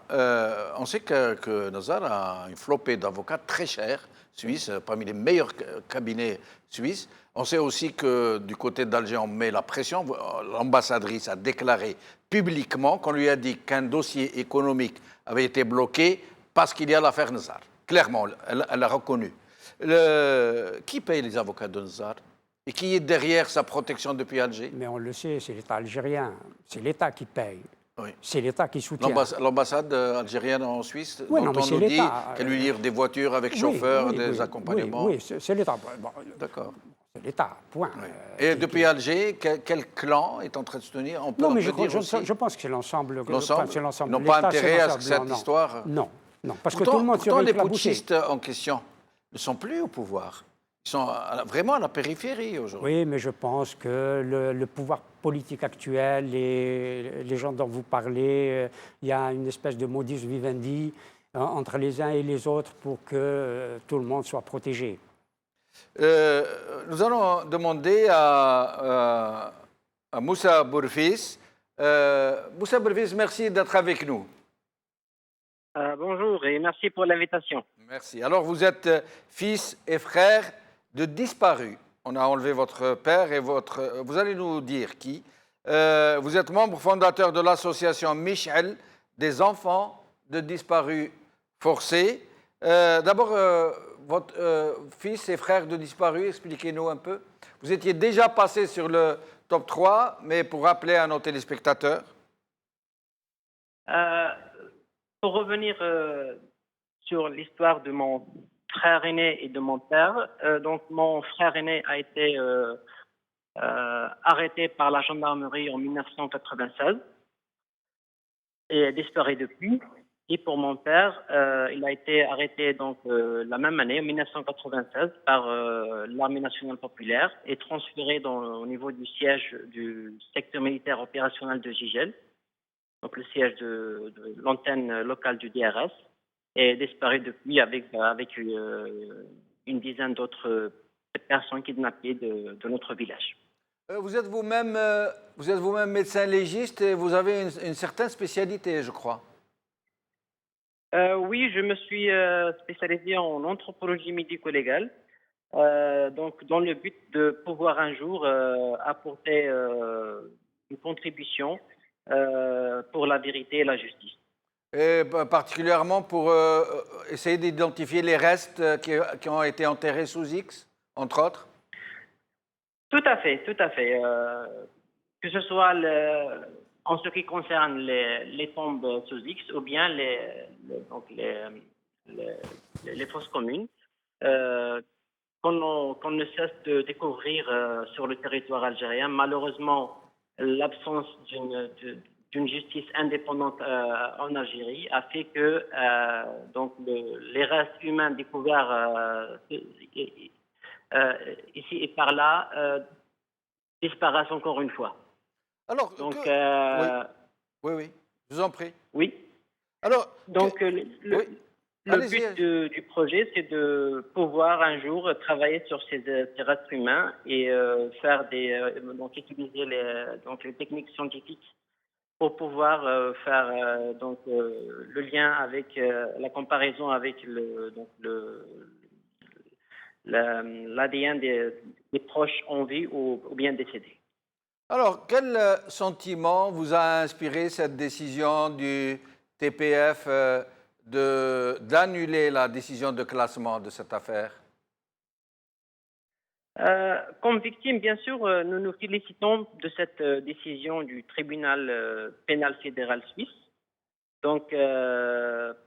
On sait que Nazar a une flopée d'avocats très chers, suisses, parmi les meilleurs cabinets suisses. On sait aussi que du côté d'Alger, on met la pression. L'ambassadrice a déclaré publiquement qu'on lui a dit qu'un dossier économique avait été bloqué parce qu'il y a l'affaire Nazar. Clairement, elle l'a reconnu. Qui paye les avocats de Nazar? Et qui est derrière sa protection depuis Alger? Mais on le sait, c'est l'État algérien. C'est l'État qui paye. Oui. C'est l'État qui soutient. L'ambassade algérienne en Suisse, Oui, dont non, mais on c'est nous dit l'État. qu'elle lui livre des voitures avec chauffeur, des accompagnements. Oui, c'est l'État. Bon, D'accord. c'est l'État, point. Oui. Et depuis Alger, quel clan est en train de se tenir? On peut, Non, on mais peut dire aussi je pense que c'est l'ensemble. l'ensemble. C'est l'ensemble. Ils n'ont pas L'État, c'est intérêt à ce l'ensemble. que cette Non, non. histoire. Non, non, parce que Pourtant, tout le monde serait les éclaboussé. putschistes en question ne sont plus au pouvoir. Ils sont vraiment à la périphérie aujourd'hui. Oui, mais je pense que le pouvoir politique actuel, les gens dont vous parlez, il y a une espèce de modus vivendi entre les uns et les autres pour que tout le monde soit protégé. Nous allons demander à Moussa Bourfis. Moussa Bourfis, merci d'être avec nous. Bonjour et merci pour l'invitation. Merci. Alors, vous êtes fils et frère de disparus. On a enlevé votre père et votre... Vous allez nous dire qui. Vous êtes membre fondateur de l'association Michel des enfants de disparus forcés. D'abord, votre fils et frère de disparus, expliquez-nous un peu. Vous étiez déjà passé sur le top 3, mais pour rappeler à nos téléspectateurs. Pour revenir sur l'histoire de mon frère aîné et de mon père, donc mon frère aîné a été arrêté par la gendarmerie en 1996 et a disparu depuis. Et pour mon père, il a été arrêté donc la même année, en 1996, par l'Armée nationale populaire et transféré au niveau du siège du secteur militaire opérationnel de Gigel, donc le siège de l'antenne locale du DRS, et disparu depuis avec une dizaine d'autres personnes kidnappées de notre village. Vous êtes vous-même médecin légiste et vous avez une certaine spécialité, je crois. Oui, je me suis spécialisé en anthropologie médico-légale, donc dans le but de pouvoir un jour apporter une contribution pour la vérité et la justice. Et particulièrement pour essayer d'identifier les restes qui ont été enterrés sous X, entre autres? Tout à fait, tout à fait. Que ce soit en ce qui concerne les tombes sous X ou bien les fosses communes, qu'on ne cesse de découvrir sur le territoire algérien. Malheureusement, l'absence d'une justice indépendante en Algérie a fait que donc les restes humains découverts ici et par là disparaissent encore une fois. Alors, donc, oui, je vous en prie. Oui. Alors, donc le but du projet, c'est de pouvoir un jour travailler sur ces restes humains et faire donc utiliser les techniques scientifiques pour pouvoir faire le lien avec la comparaison avec l'ADN des proches en vie ou bien décédés. Alors, quel sentiment vous a inspiré cette décision du TPF d'annuler la décision de classement de cette affaire? Comme victime, bien sûr, nous nous félicitons de cette décision du tribunal pénal fédéral suisse. Donc,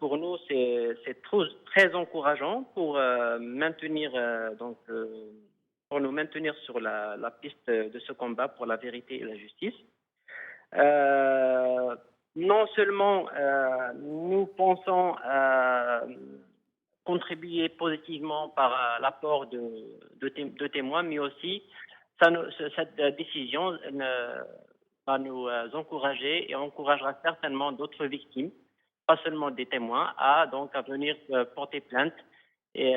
pour nous, c'est très encourageant pour pour nous maintenir sur la piste de ce combat pour la vérité et la justice. Non seulement nous pensons contribuer positivement par l'apport de témoins, mais aussi cette décision va nous encourager et encouragera certainement d'autres victimes, pas seulement des témoins, à venir porter plainte et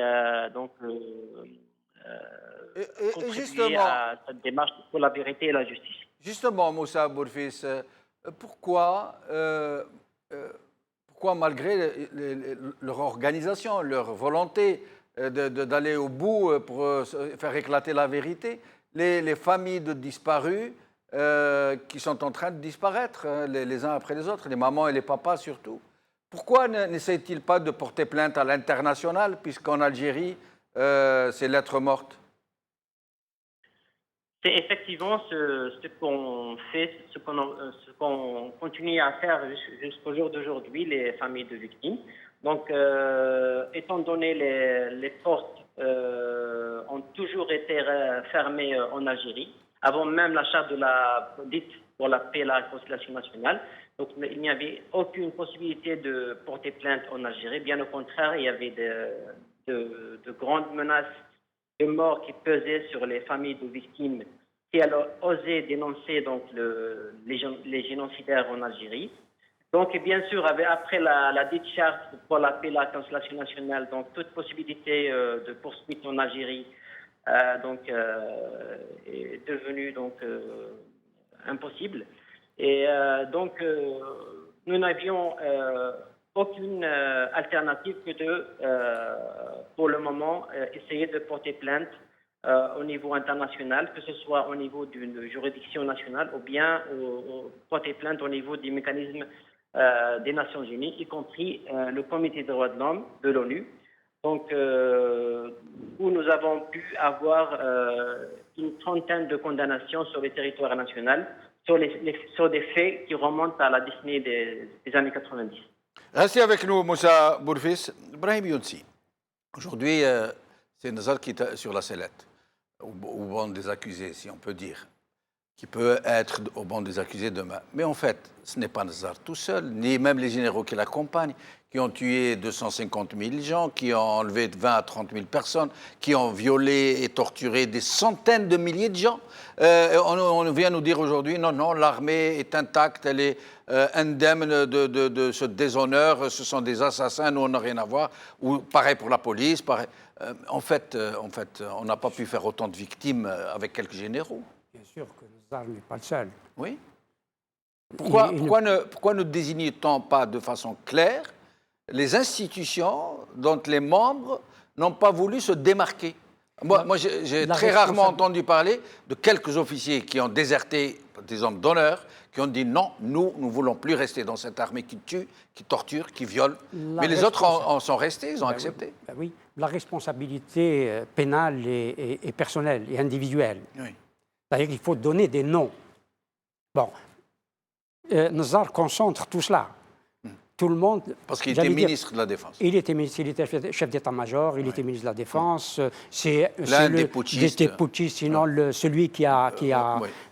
contribuer à cette démarche pour la vérité et la justice. Justement, Moussa Bourfis, pourquoi malgré leur organisation, leur volonté d'aller au bout pour faire éclater la vérité, les familles de disparus qui sont en train de disparaître les uns après les autres, les mamans et les papas surtout, pourquoi n'essayent-ils pas de porter plainte à l'international, puisqu'en Algérie, c'est lettre morte? C'est effectivement ce qu'on fait, ce qu'on continue à faire jusqu'au jour d'aujourd'hui, les familles de victimes. Donc, étant donné les portes ont toujours été fermées en Algérie, avant même la charte de la dite pour la paix et la réconciliation nationale. Donc, il n'y avait aucune possibilité de porter plainte en Algérie. Bien au contraire, il y avait de grandes menaces de mort qui pesaient sur les familles de victimes qui alors osaient dénoncer les génocidaires en Algérie. Donc, bien sûr, après la dite charte pour la paix et la réconciliation nationale, donc toute possibilité de poursuite en Algérie est devenue impossible. Et nous n'avions aucune alternative que de, pour le moment, essayer de porter plainte au niveau international, que ce soit au niveau d'une juridiction nationale ou bien porter plainte au niveau des mécanismes des Nations Unies, y compris le Comité des droits de l'homme de l'ONU. Donc, où nous avons pu avoir une trentaine de condamnations sur le territoire national sur des faits qui remontent à la décennie des années 90. Restez avec nous, Moussa Bourfis. Brahim Younsi, aujourd'hui, c'est Nazar qui est sur la sellette, au banc des accusés, si on peut dire, qui peut être au banc des accusés demain. Mais en fait, ce n'est pas Nazar tout seul, ni même les généraux qui l'accompagnent, qui ont tué 250 000 gens, qui ont enlevé 20 à 30 000 personnes, qui ont violé et torturé des centaines de milliers de gens. On vient nous dire aujourd'hui, non, l'armée est intacte, elle est indemne de ce déshonneur, ce sont des assassins, nous on n'a rien à voir. Ou pareil pour la police, pareil. En fait, on n'a pas pu faire autant de victimes avec quelques généraux. Bien sûr que Nazar n'est pas le seul. Oui. Pourquoi ne désigne-t-on pas de façon claire les institutions dont les membres n'ont pas voulu se démarquer? Moi j'ai très rarement entendu parler de quelques officiers qui ont déserté, des hommes d'honneur, qui ont dit non, nous ne voulons plus rester dans cette armée qui tue, qui torture, qui viole. Mais les autres en sont restés, ils ont accepté. Oui, la responsabilité pénale est personnelle et individuelle. Oui. C'est-à-dire qu'il faut donner des noms. Bon, Nazar concentre tout cela. Tout le monde... Parce qu'il était ministre de la Défense. Il était chef d'état-major, il était ministre de la Défense. C'est l'un des putschistes. Sinon celui qui a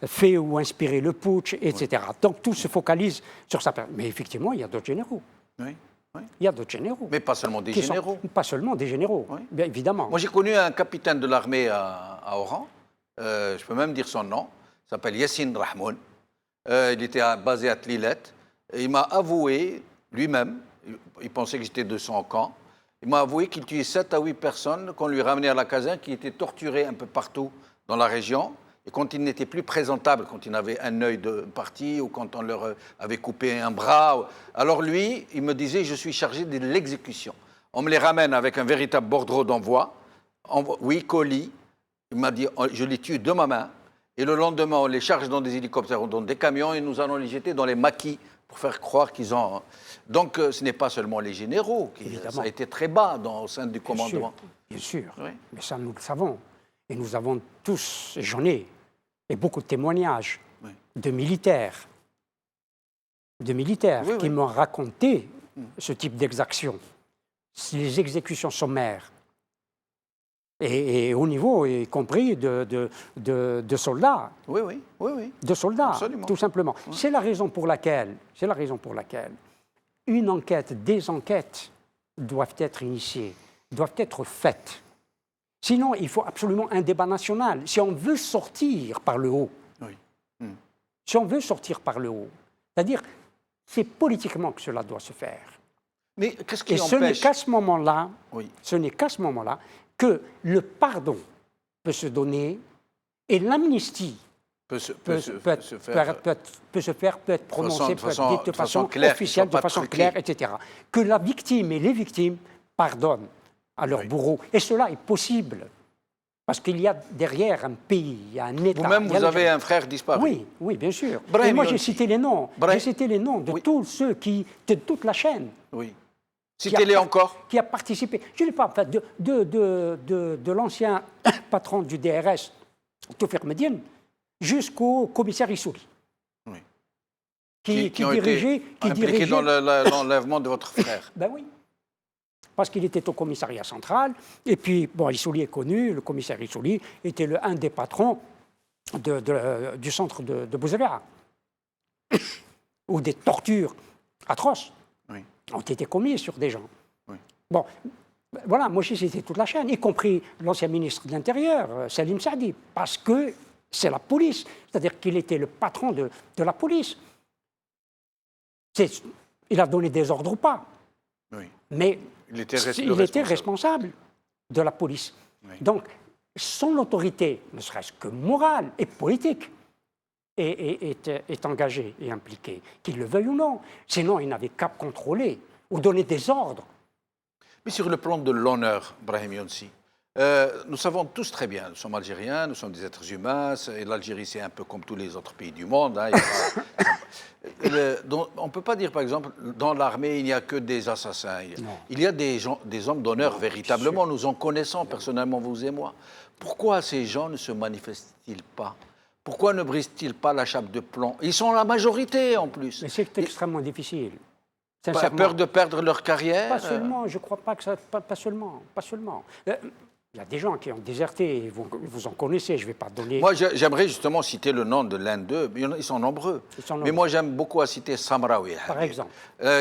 fait ou inspiré le putsch, etc. Donc tout se focalise sur sa personne. Mais effectivement, il y a d'autres généraux. Oui. Il y a d'autres généraux. Mais pas seulement des généraux. Pas seulement des généraux, bien évidemment. Moi, j'ai connu un capitaine de l'armée à Oran. Je peux même dire son nom. Il s'appelle Yassine Rahmoun. Il était basé à Tlilette. Et il m'a avoué... Lui-même, il pensait que j'étais de son camp. Il m'a avoué qu'il tuait 7 à 8 personnes qu'on lui ramenait à la caserne, qui étaient torturées un peu partout dans la région. Et quand ils n'étaient plus présentables, quand ils avaient un œil de parti ou quand on leur avait coupé un bras. Alors lui, il me disait, je suis chargé de l'exécution. On me les ramène avec un véritable bordereau d'envoi. Colis. Il m'a dit, je les tue de ma main. Et le lendemain, on les charge dans des hélicoptères ou dans des camions et nous allons les jeter dans les maquis pour faire croire qu'ils ont... Donc, ce n'est pas seulement les généraux. Ça a été très bas au sein du commandement. Bien sûr. Oui. Mais ça, nous le savons. Et nous avons tous, et j'en ai, et beaucoup de témoignages Oui. de militaires Oui, qui oui. m'ont raconté ce type d'exaction, les exécutions sommaires. Et au niveau, y compris de soldats. Oui, oui, oui, oui. De soldats, Absolument. tout simplement. Oui. C'est la raison pour laquelle une enquête, des enquêtes doivent être initiées, doivent être faites. Sinon, il faut absolument un débat national. Si on veut sortir par le haut, Oui. si on veut sortir par le haut, c'est-à-dire, c'est politiquement que cela doit se faire. Mais qu'est-ce qui Et ce n'est empêche qu'à ce moment-là, Oui. ce n'est qu'à ce moment-là que le pardon peut se donner et l'amnistie peut se peut se faire, peut être prononcée, peut être dite de façon claire, officielle, de façon claire, etc. Que la victime et les victimes pardonnent à leurs Oui. bourreaux. Et cela est possible. Parce qu'il y a derrière un pays, il y a un État. Vous-même, il y a vous avez un frère disparu. Oui, oui, bien sûr. Brahim Et moi, j'ai Yonsi. cité les noms. Brahim- J'ai cité les noms de Oui. tous ceux de toute la chaîne. Oui. Qui Citez-les a- encore. Qui a participé. Je n'ai pas, en fait, de l'ancien patron du DRS, Toufik Medienne, jusqu'au commissaire Issouri. Oui. Qui ont dirigeait. été impliqués dans l'enlèvement de votre frère. Ben oui. Parce qu'il était au commissariat central. Et puis, bon, Issouli est connu, le commissaire Issouli était un des patrons du centre de Bouzévéa, où des tortures atroces Oui. ont été commises sur des gens. Oui. Bon, voilà, moi j'ai cité toute la chaîne, y compris l'ancien ministre de l'Intérieur, Salim Saadi, parce que c'est la police, c'est-à-dire qu'il était le patron de la police. Il a donné des ordres ou pas, Oui. mais Il était il était responsable de la police. Oui. Donc, son autorité, ne serait-ce que morale et politique, est engagée et impliquée, qu'il le veuille ou non. Sinon, il n'avait qu'à contrôler ou donner des ordres. Mais sur le plan de l'honneur, Brahim Yonsi, nous savons tous très bien, nous sommes Algériens, nous sommes des êtres humains, et l'Algérie c'est un peu comme tous les autres pays du monde. Hein, on ne peut pas dire, par exemple, dans l'armée, il n'y a que des assassins. Il y a des hommes d'honneur, véritablement, nous en connaissons personnellement, vous et moi. Pourquoi ces gens ne se manifestent-ils pas? Pourquoi ne brisent-ils pas la chape de plomb? Ils sont la majorité, en plus. Mais c'est extrêmement difficile. Pas peur de perdre leur carrière? Pas seulement, je ne crois pas que ça... Pas seulement. Il y a des gens qui ont déserté, vous en connaissez, je ne vais pas donner... Moi, j'aimerais justement citer le nom de l'un d'eux. Ils sont nombreux. Mais moi, j'aime beaucoup citer Samraoui, par exemple,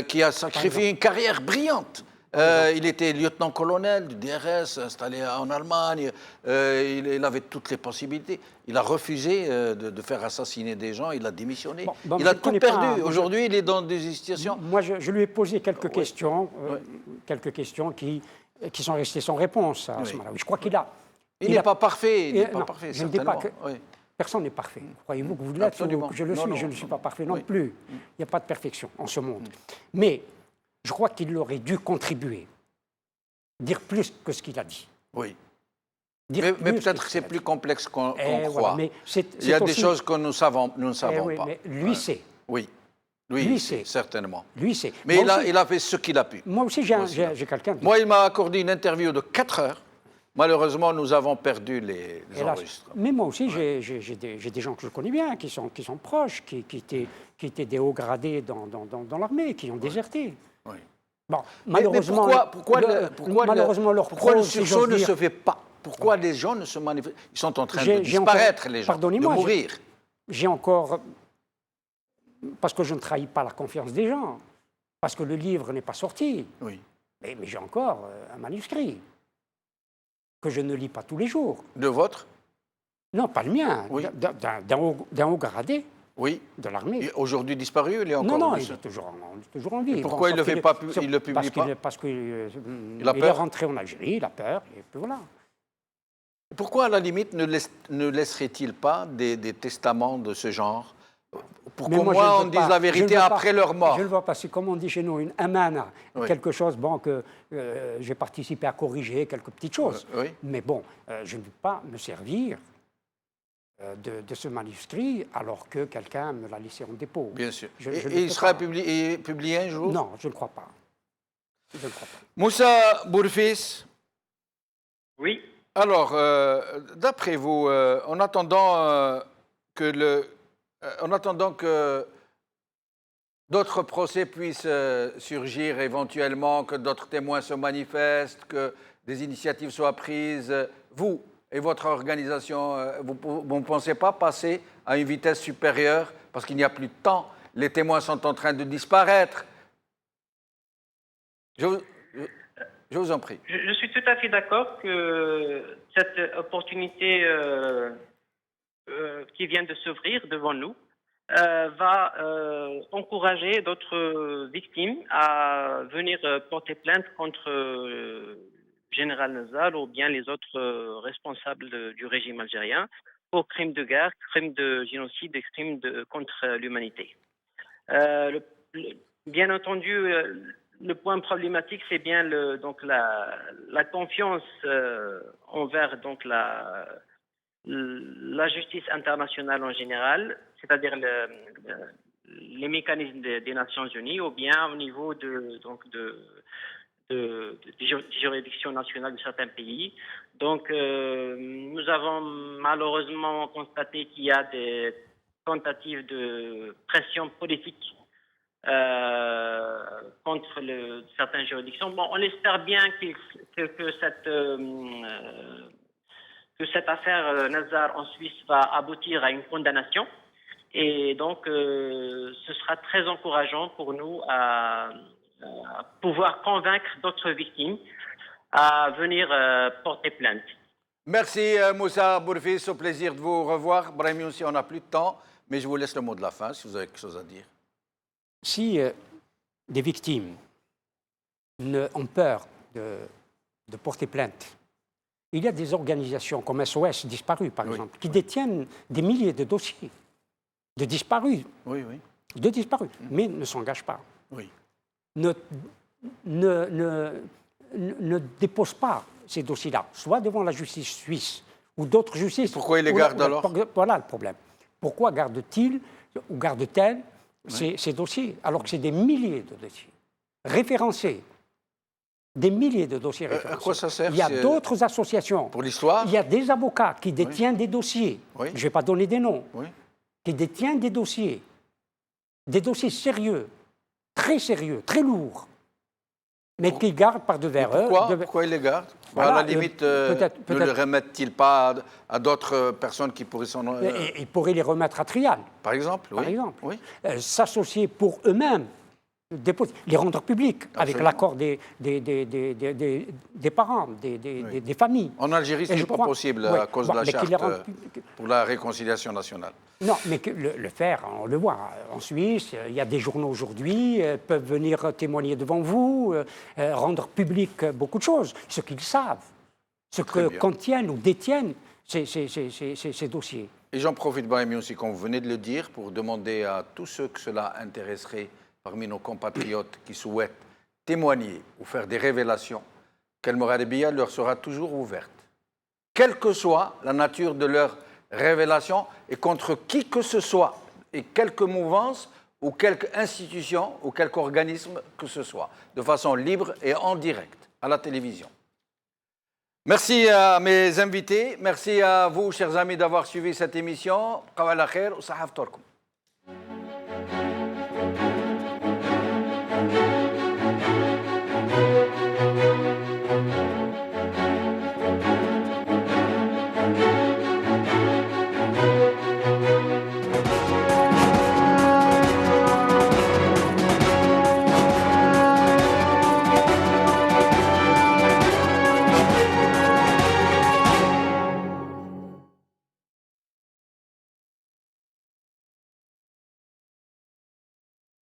qui a sacrifié une carrière brillante. Il était lieutenant-colonel du DRS, installé en Allemagne. Il avait toutes les possibilités. Il a refusé de faire assassiner des gens. Il a démissionné. Il a tout perdu. Aujourd'hui, il est dans des situations... Moi, je lui ai posé quelques questions, qui sont restées sans réponse à ce moment-là. Je crois qu'il a... Il n'est pas parfait. Il n'est pas parfait, je ne dis pas que... Oui. Personne n'est parfait. Croyez-vous que vous l'êtes ou que je le suis? Non, je ne suis pas parfait non Oui. plus. Il n'y a pas de perfection en ce monde. Mais je crois qu'il aurait dû contribuer, dire plus que ce qu'il a dit. Oui. Dire Mais plus peut-être que que ce c'est qu'il a plus dit. complexe qu'on Voilà, croit. mais Il y a des aussi- choses que nous ne savons oui, pas. mais lui sait. Oui. Lui Lui, sait. certainement. Lui sait. Mais Moi aussi- il a fait ce qu'il a pu. Moi aussi, j'ai quelqu'un... Moi, il m'a accordé une interview de 4 heures. Malheureusement, nous avons perdu les Hélas. enregistrements. Mais moi aussi, j'ai des gens que je connais bien, qui sont proches, qui étaient des hauts gradés dans l'armée, qui ont déserté. Oui. Bon, Mais malheureusement, malheureusement, leur pourquoi le prose, si sursaut j'ose ne dire- se fait pas? Pourquoi les gens ne se manifestent? Ils sont en train de J'ai disparaître, encore- les gens, de pardonnez-moi, mourir. J'ai encore... Parce que je ne trahis pas la confiance des gens, parce que le livre n'est pas sorti, Oui. mais j'ai encore un manuscrit que je ne lis pas tous les jours. De votre? Non, pas le mien, Oui. d'un haut gradé Oui. de l'armée. Et aujourd'hui disparu, il est encore Non, en il vie. est toujours en vie. Et pourquoi il le sauf fait qu'il pas est- il le publie parce pas Parce qu'il Il a est peur rentré en Algérie, il a peur, et puis voilà. Pourquoi, à la limite, ne laisserait-il pas des testaments de ce genre pour Mais qu'au moi, je moins ne on veux dise pas- la je ne vérité veux pas- après leur mort? Je ne le vois pas, c'est comme on dit chez nous, une amana, Oui. quelque chose, bon, que j'ai participé à corriger, quelques petites choses. Oui. Mais bon, je ne veux pas me servir de ce manuscrit alors que quelqu'un me l'a laissé en dépôt. Bien sûr. Je Et ne il peux sera pas. publié un jour? Non, je ne crois pas. Je ne crois pas. Moussa Bourfis, Oui. Alors, d'après vous, en attendant que d'autres procès puissent surgir éventuellement, que d'autres témoins se manifestent, que des initiatives soient prises, vous et votre organisation, vous ne pensez pas passer à une vitesse supérieure parce qu'il n'y a plus de temps, les témoins sont en train de disparaître. Je vous en prie. Je suis tout à fait d'accord que cette opportunité qui vient de s'ouvrir devant nous va encourager d'autres victimes à venir porter plainte contre Général Nazar ou bien les autres responsables du régime algérien pour crimes de guerre, crimes de génocide et crimes contre l'humanité. Bien entendu, le point problématique, c'est bien la confiance envers donc la justice internationale en général, c'est-à-dire les mécanismes des Nations Unies, ou bien au niveau des juridictions nationales de certains pays. Donc, nous avons malheureusement constaté qu'il y a des tentatives de pression politique contre certaines juridictions. Bon, on espère bien que cette affaire Nazar en Suisse va aboutir à une condamnation. Et donc, ce sera très encourageant pour nous à pouvoir convaincre d'autres victimes à venir porter plainte. Merci Moussa Bourfis, au plaisir de vous revoir. Brahim aussi, on n'a plus de temps, mais je vous laisse le mot de la fin si vous avez quelque chose à dire. Si des victimes ont peur de porter plainte, il y a des organisations comme SOS Disparus, par exemple, qui détiennent des milliers de dossiers de disparus, mais ne s'engagent pas. Ne déposent pas ces dossiers-là, soit devant la justice suisse ou d'autres justices. Pourquoi ils les gardent alors? Voilà le problème. Pourquoi gardent-ils ou gardent-elles ces dossiers, alors que c'est des milliers de dossiers référencés? Des milliers de dossiers référencés. À quoi ça sert? Il y a d'autres associations. Pour l'histoire? Il y a des avocats qui détiennent des dossiers. Je ne vais pas donner des noms. Qui détiennent des dossiers sérieux, très lourds, mais qu'ils gardent par devers eux. Pourquoi ils les gardent? Voilà, à la limite, ne les remettent-ils pas à d'autres personnes qui pourraient s'en... Ils pourraient les remettre à Trial. Par exemple, oui. S'associer pour eux-mêmes, les rendre publics, avec l'accord des parents, des familles. En Algérie, ce n'est pas possible à cause de la charte pour la réconciliation nationale. Non, mais le faire, on le voit. En Suisse, il y a des journaux aujourd'hui, peuvent venir témoigner devant vous, rendre public beaucoup de choses, ce qu'ils savent, ce que contiennent ou détiennent ces dossiers. Et j'en profite, Brahimi, aussi, comme vous venez de le dire, pour demander à tous ceux que cela intéresserait parmi nos compatriotes qui souhaitent témoigner ou faire des révélations, qu'El Moradibiya leur sera toujours ouverte, quelle que soit la nature de leur révélation et contre qui que ce soit, et quelque mouvance ou quelque institution ou quelque organisme que ce soit, de façon libre et en direct à la télévision. Merci à mes invités, merci à vous, chers amis, d'avoir suivi cette émission. Qawala khair ou sahaf torkum.